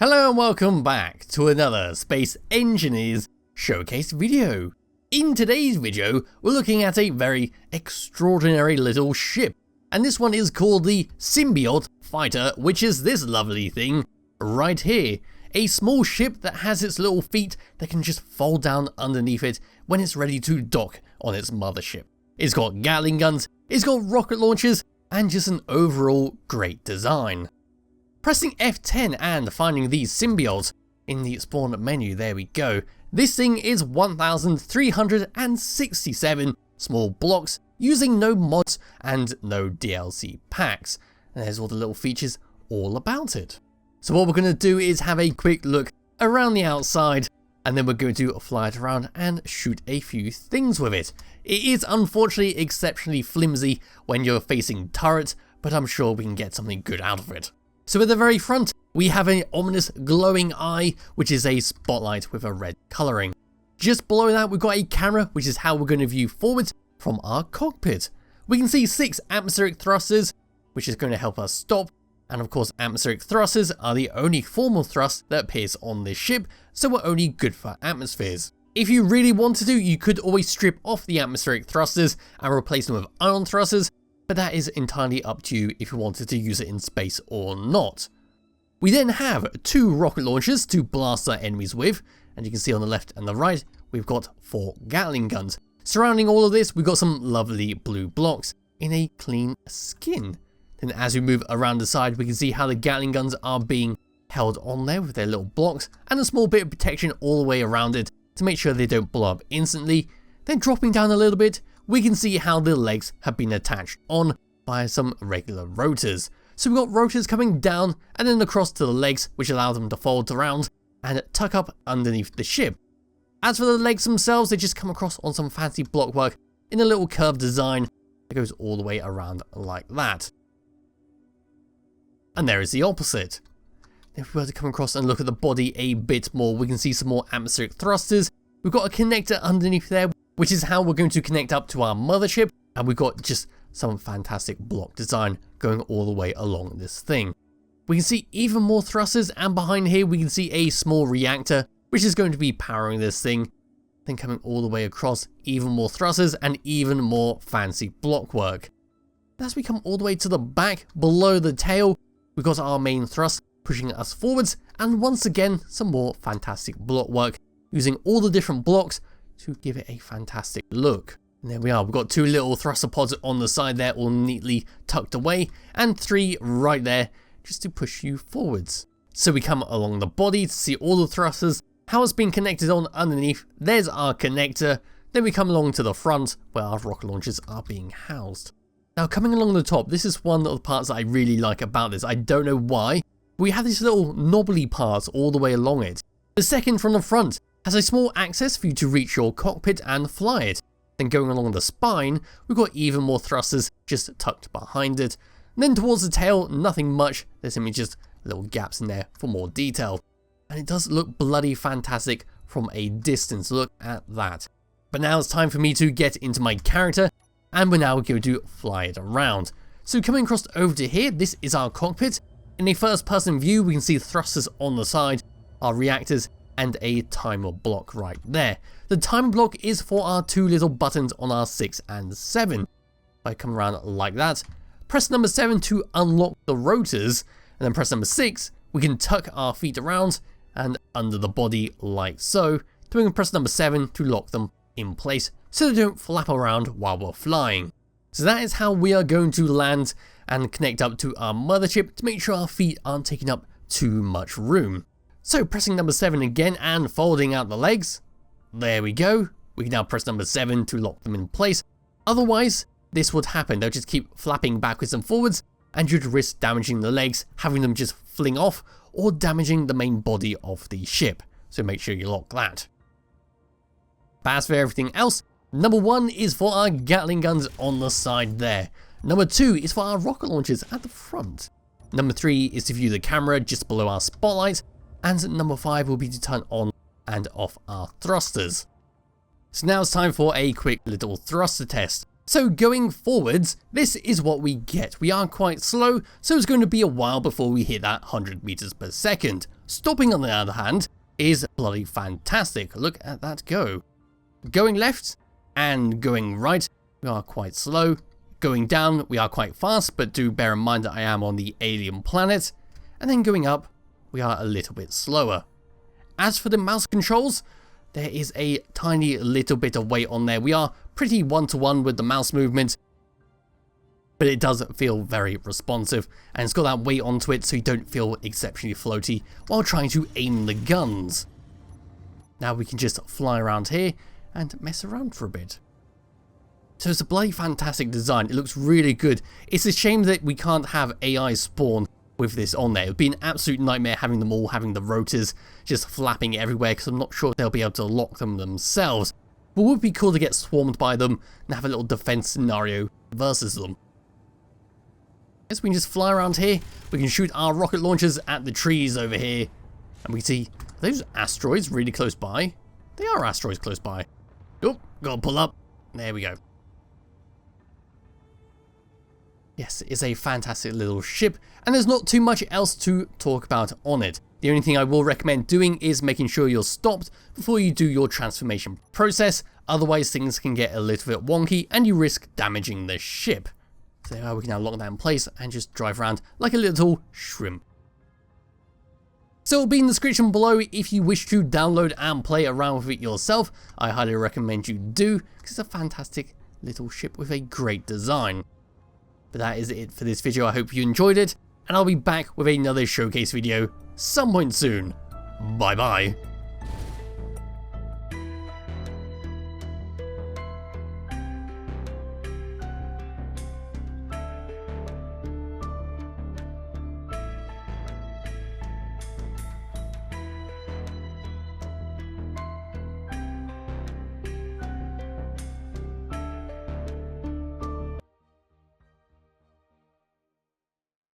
Hello and welcome back to another Space Engineers Showcase video. In today's video, we're looking at a very extraordinary little ship, and this one is called the Symbiote Fighter, which is this lovely thing right here. A small ship that has its little feet that can just fold down underneath it when it's ready to dock on its mothership. It's got Gatling guns, it's got rocket launchers, and just an overall great design. Pressing F10 and finding these symbiotes in the spawn menu, there we go. This thing is 1,367 small blocks using no mods and no DLC packs. And there's all the little features all about it. So what we're going to do is have a quick look around the outside, and then we're going to fly it around and shoot a few things with it. It is unfortunately exceptionally flimsy when you're facing turrets, but I'm sure we can get something good out of it. So at the very front, we have an ominous glowing eye, which is a spotlight with a red colouring. Just below that, we've got a camera, which is how we're going to view forwards from our cockpit. We can see 6 atmospheric thrusters, which is going to help us stop. And of course, atmospheric thrusters are the only form of thrust that appears on this ship, so we're only good for atmospheres. If you really wanted to, you could always strip off the atmospheric thrusters and replace them with ion thrusters, but that is entirely up to you if you wanted to use it in space or not. We then have 2 rocket launchers to blast our enemies with, and you can see on the left and the right, we've got 4 Gatling guns. Surrounding all of this, we've got some lovely blue blocks in a clean skin. Then as we move around the side, we can see how the Gatling guns are being held on there with their little blocks, and a small bit of protection all the way around it to make sure they don't blow up instantly. Then dropping down a little bit, we can see how the legs have been attached on by some regular rotors. So we've got rotors coming down and then across to the legs, which allow them to fold around and tuck up underneath the ship. As for the legs themselves, they just come across on some fancy blockwork in a little curved design that goes all the way around like that. And there is the opposite. If we were to come across and look at the body a bit more, we can see some more atmospheric thrusters. We've got a connector underneath there, which is how we're going to connect up to our mothership, and we've got just some fantastic block design going all the way along this thing. We can see even more thrusters, and behind here we can see a small reactor, which is going to be powering this thing. Then coming all the way across, even more thrusters and even more fancy block work. As we come all the way to the back, below the tail, we've got our main thrust pushing us forwards, and once again some more fantastic block work using all the different blocks to give it a fantastic look. And there we are, we've got 2 little thruster pods on the side there, all neatly tucked away, and 3 right there just to push you forwards. So we come along the body to see all the thrusters, how it's been connected on underneath. There's our connector. Then we come along to the front where our rocket launchers are being housed. Now coming along the top, this is one of the parts that I really like about this. I don't know why, but we have these little knobbly parts all the way along it. The second from the front has a small access for you to reach your cockpit and fly it. Then going along the spine, we've got even more thrusters just tucked behind it. And then towards the tail, nothing much, there's simply just little gaps in there for more detail. And it does look bloody fantastic from a distance, look at that. But now it's time for me to get into my character, and we're now going to fly it around. So coming across over to here, this is our cockpit. In a first person view, we can see thrusters on the side, our reactors, and a timer block right there. The timer block is for our 2 little buttons on our 6 and 7. If I come around like that, press number 7 to unlock the rotors, and then press number 6, we can tuck our feet around and under the body like so. Then we can press number 7 to lock them in place so they don't flap around while we're flying. So that is how we are going to land and connect up to our mothership to make sure our feet aren't taking up too much room. So pressing number 7 again and folding out the legs. There we go. We can now press number 7 to lock them in place. Otherwise, this would happen. They'll just keep flapping backwards and forwards, and you'd risk damaging the legs, having them just fling off, or damaging the main body of the ship. So make sure you lock that. But as for everything else, number 1 is for our Gatling guns on the side there. Number 2 is for our rocket launchers at the front. Number 3 is to view the camera just below our spotlight. And number 5 will be to turn on and off our thrusters. So now it's time for a quick little thruster test. So going forwards, this is what we get. We are quite slow, so it's going to be a while before we hit that 100 meters per second. Stopping, on the other hand, is bloody fantastic. Look at that go. Going left and going right, we are quite slow. Going down, we are quite fast, but do bear in mind that I am on the alien planet. And then going up, we are a little bit slower. As for the mouse controls, there is a tiny little bit of weight on there. We are pretty one-to-one with the mouse movement, but it does feel very responsive, and it's got that weight onto it so you don't feel exceptionally floaty while trying to aim the guns. Now we can just fly around here and mess around for a bit. So it's a bloody fantastic design. It looks really good. It's a shame that we can't have AI spawn with this on there. It would be an absolute nightmare having them all having the rotors just flapping everywhere, because I'm not sure they'll be able to lock them themselves. But it would be cool to get swarmed by them and have a little defense scenario versus them. As we can just fly around here, we can shoot our rocket launchers at the trees over here, and we see those asteroids really close by. They are asteroids close by. Oh, gotta pull up. There we go. Yes, it's a fantastic little ship, and there's not too much else to talk about on it. The only thing I will recommend doing is making sure you're stopped before you do your transformation process, otherwise things can get a little bit wonky and you risk damaging the ship. So there we can now lock that in place and just drive around like a little shrimp. So it'll be in the description below if you wish to download and play around with it yourself. I highly recommend you do, because it's a fantastic little ship with a great design. But that is it for this video. I hope you enjoyed it, and I'll be back with another showcase video some point soon. Bye bye.